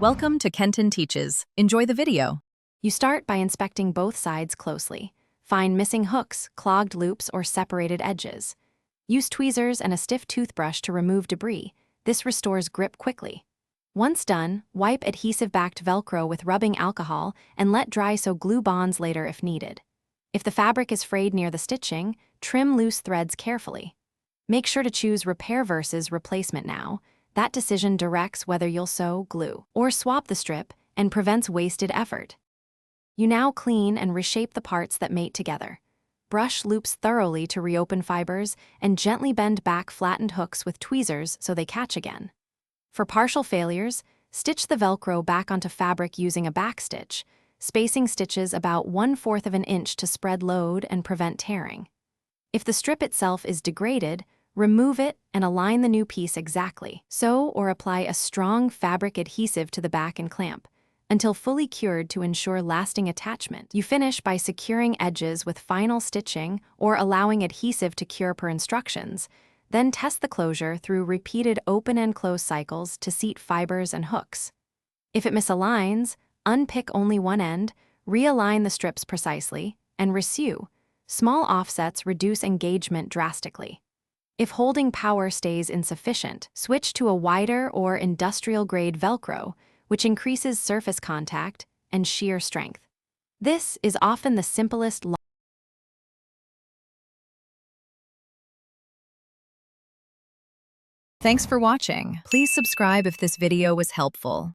Welcome to Kenton Teaches. Enjoy the video. You start by inspecting both sides closely. Find missing hooks, clogged loops, or separated edges. Use tweezers and a stiff toothbrush to remove debris. This restores grip quickly. Once done, wipe adhesive-backed Velcro with rubbing alcohol and let dry so glue bonds later if needed. If the fabric is frayed near the stitching, trim loose threads carefully. Make sure to choose repair versus replacement now. That decision directs whether you'll sew, glue, or swap the strip and prevents wasted effort. You now clean and reshape the parts that mate together. Brush loops thoroughly to reopen fibers and gently bend back flattened hooks with tweezers so they catch again. For partial failures, stitch the Velcro back onto fabric using a backstitch, spacing stitches about 1/4 of an inch to spread load and prevent tearing. If the strip itself is degraded, remove it and align the new piece exactly. Sew or apply a strong fabric adhesive to the back and clamp until fully cured to ensure lasting attachment. You finish by securing edges with final stitching or allowing adhesive to cure per instructions. Then test the closure through repeated open and close cycles to seat fibers and hooks. If it misaligns, unpick only one end, realign the strips precisely, and resew. Small offsets reduce engagement drastically. If holding power stays insufficient, switch to a wider or industrial-grade Velcro, which increases surface contact and shear strength. This is often the simplest. Thanks for watching. Please subscribe if this video was helpful.